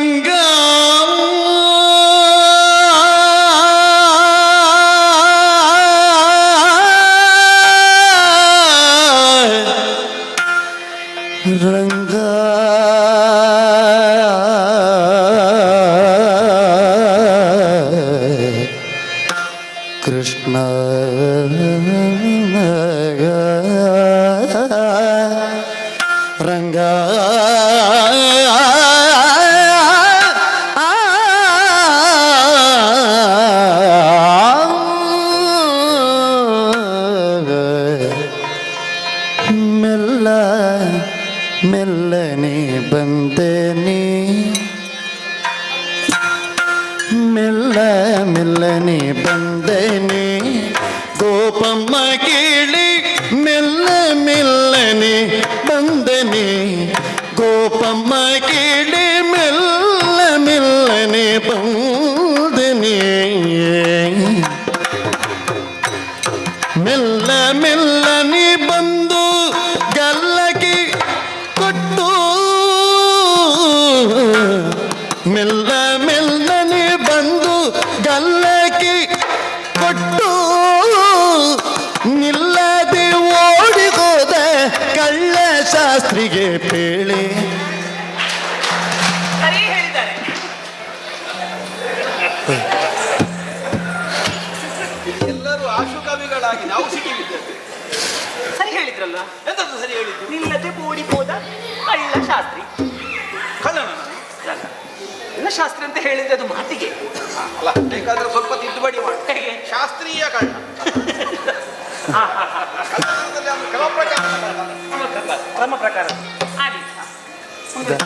ರಂಗ ರಂಗ ಕೃಷ್ಣ ರಂಗ ಮೆಲ್ಲ ಮೆಲ್ಲನೆ ಬಂದೆ ನೀ ಮೆಲ್ಲ ಮೆಲ್ಲನೆ ಬಂದೆ ನೀ ಗೋಪಮ್ಮ ಕೇಳಿ ಮೆಲ್ಲ ಮೆಲ್ಲನೆ ಬಂದನೆ ಗೋಪಮ್ಮ ಕೇಳಿ ಮೆಲ್ಲ ಮೆಲ್ಲನೆ ಬಂದನೆ ಮೆಲ್ಲ ಮೆಲ್ಲನೆ ಬಂದು ಗಲ್ಲಗೆ ಕೊಟ್ಟು ಮೆಲ್ಲ ಮೆಲ್ಲನೆ ಬಂದು ಗಲ್ಲಗೆ ಕೊಟ್ಟು ನಿಲ್ಲದೆ ಓಡಿ ಹೋದ ಕಳ್ಳ ಶಾಸ್ತ್ರಿಗೆ ಪೇಳೆ ಎಲ್ಲರೂ ಆಶುಕವಿಗಳಾಗಿ ನಾವು ಸಿಕ್ಕಿಬಿದ್ದೇವೆ. ಸರಿ ಹೇಳಿದ್ರಲ್ಲ. ಎಂತದ್ದು ಸರಿ ಹೇಳಿದ್ದು? ನಿಲ್ಲದೆ ಓಡಿ ಹೋದ ಕಳ್ಳ ಶಾಸ್ತ್ರಿ. ಕಳ್ಳನ ಕಳ್ಳ ಶಾಸ್ತ್ರಿ ಅಂತ ಹೇಳಿದ್ರೆ ಅದು ಮಾತಿಗೆ ಅಲ್ಲ, ಬೇಕಾದ್ರೆ ಸ್ವಲ್ಪ ತಿದ್ದುಪಡಿ ಮಾಡಿ. ಹೇಗೆ? ಶಾಸ್ತ್ರೀಯ ಕಳ್ಳ. ಕಳ್ಳತನದಲ್ಲಿ ಒಂದು ಕ್ರಮ ಪ್ರಕಾರ ಕ್ರಮ ಪ್ರಕಾರ ಆಗಿ ಮುಂದೆ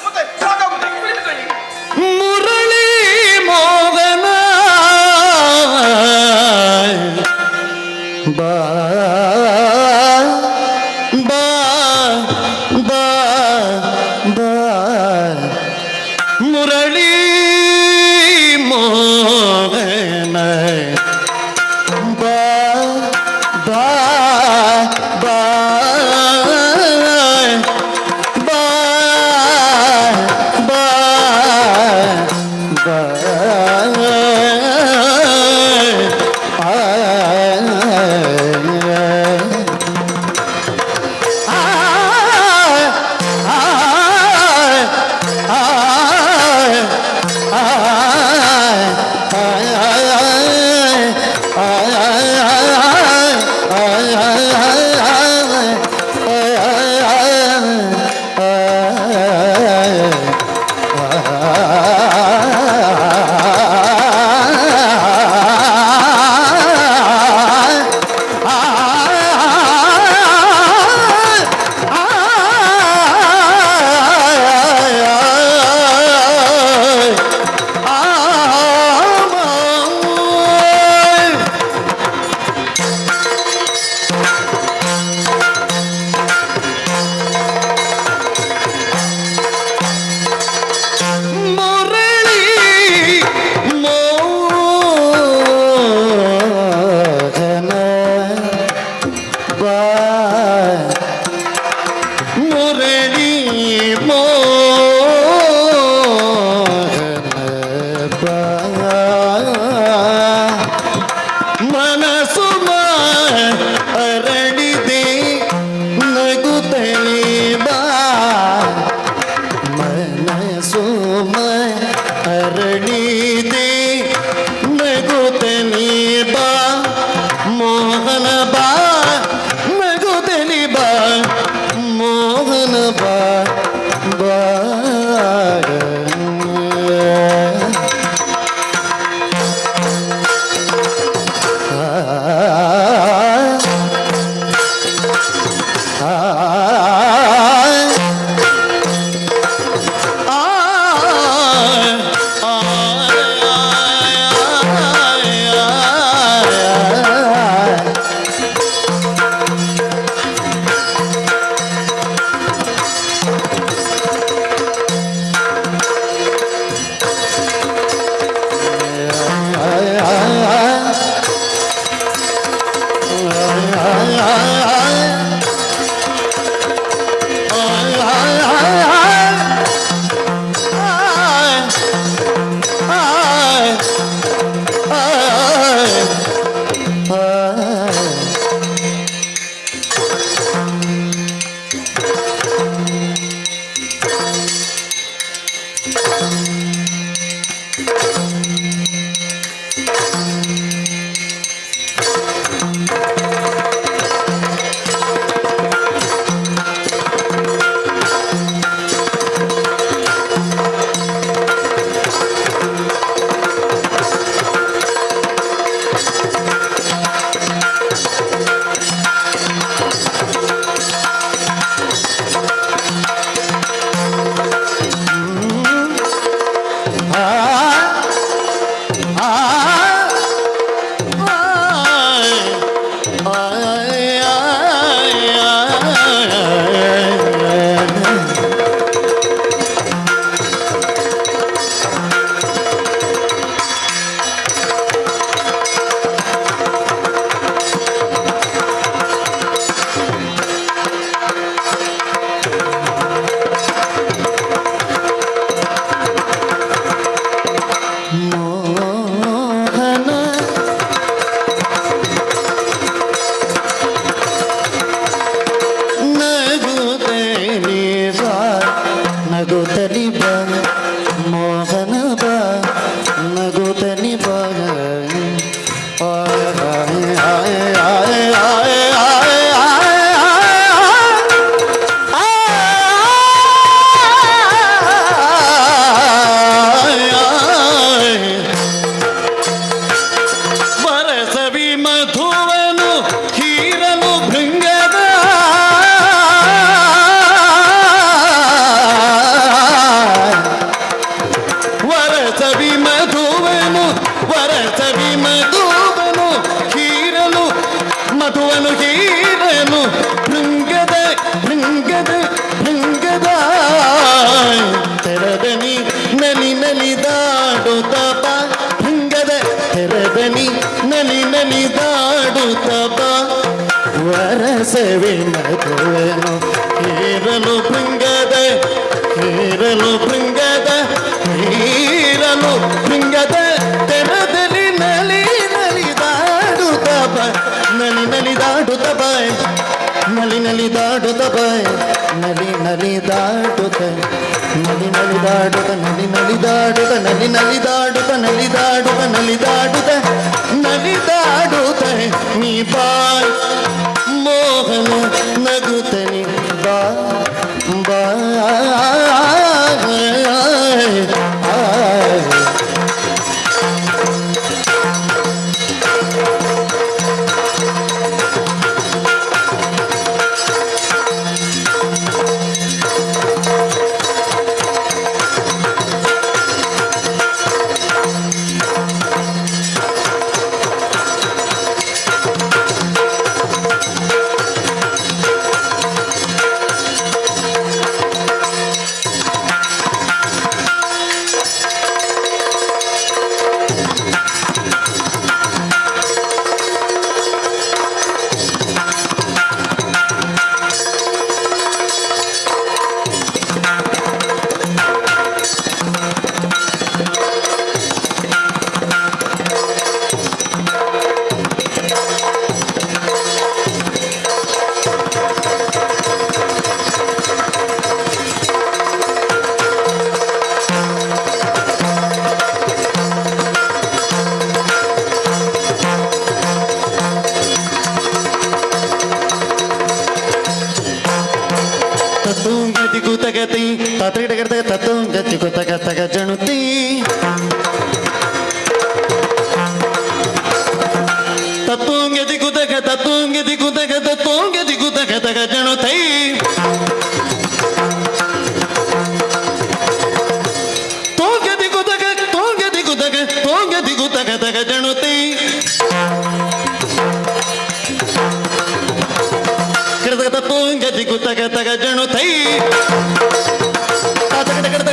ಮುಂದೆ ಸಾಕಾಗುತ್ತೆ. ಕುಳಿತುಕೊಳ್ಳಿ. ಮುರಳಿ ಮೋಹನ ಬಾ ಬಾ ಬಾ ಬಾ ಮುರಳಿ ಮೋಹನ ಬಾ ಬಾ ಬಾ ಬಾ ಬಾ ಬಾ ನಗುತ್ತಲಿ ಬಾ ಮೋಹನ ಬಾ ನಗುತ್ತಲಿ ಬಾ ಆಯ್ ಆಯ್ ಆಯ್ ಆಯ್ ಆಯ್ ಆಯ್ ವರಸವಿ ಮಧುವನು ಹೀರನು ಭೃಂಗದ ವರಸವಿ ಮಧುವನು ಹೀರನು ಮಧುವನು ಹೀರನು ಭೃಂಗದ ತೆರದನಿ ನಲಿದಾಡುತ್ತ ಬಾ ಭೃಂಗದ ತೆರದನಿ ನಲಿದಾಡುತ್ತ ಬಾ ವರಸವಿ ಮಧುವನು ಹೀರನು ಭೃಂಗದ ತೆರದಲ್ಲಿ ನಲಿದಾಡುತ್ತ ಬಾ ನಲಿದಾಡುತ್ತ ಬಾ ನಲಿದಾಡುತ್ತ ಬಾ ನಲಿದಾಡುತ್ತ ನೀ ಬಾ ಮೋಹನ ನಗುತ್ತನಿ ಬಾ ಬಾ ತತ್ತುಂಗತಿ ಕೂತಗತಿ ತತ್ತಗಡಗಡೆ ತತ್ತುಂಗತಿ ಕೂತಗತಗ ಜಣುತಿ ತತ್ತುಂಗತಿ ಕೂತಗತಗ ಜಣುತೈ ತೋಂಗತಿ ಕೂತಗತಗ ಜಣುತೈ ತತ್ತುಂಗತಿ ಕೂತಗತಗ ಜಣುತೈ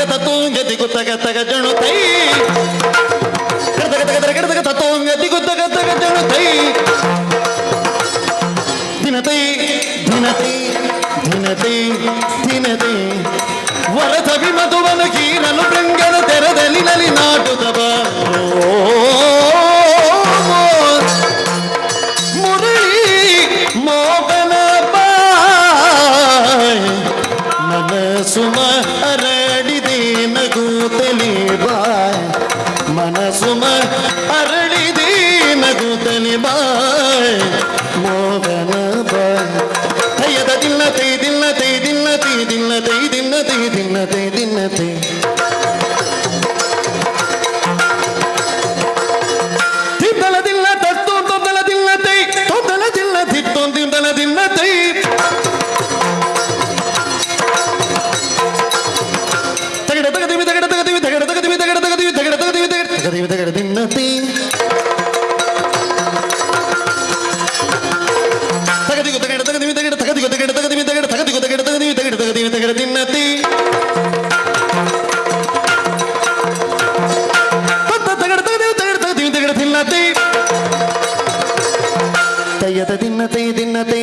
ತತ್ತುಂಗತಿ ಕೂತಗತಗ ಜಣುತೈ ತತ್ತುಂಗತಿ ಕೂತಗತಗ ಜಣುತೈ ದಿನತೈ ವರಸವಿ ಮಧುವನ ಕೀರನು ಭೃಂಗನ ತೆರದಲ್ಲಿ ನಲಿದಾಡುತ್ತ ಬಾ ಮುರಳಿ ಮೋಹನ ಬಾ ಮನಸ್ಸು ಅರಳಿದೆ ನಗುತ್ತಲಿ ಬಾ ಮನಸ್ಸು ಅರಳಿದೆ ನಗುತ್ತಲಿ ಬಾ ಮೋಹನ ಬಾ ತಯ್ಯದ ದಿನ್ನತೈ ದಿನ್ನತೈ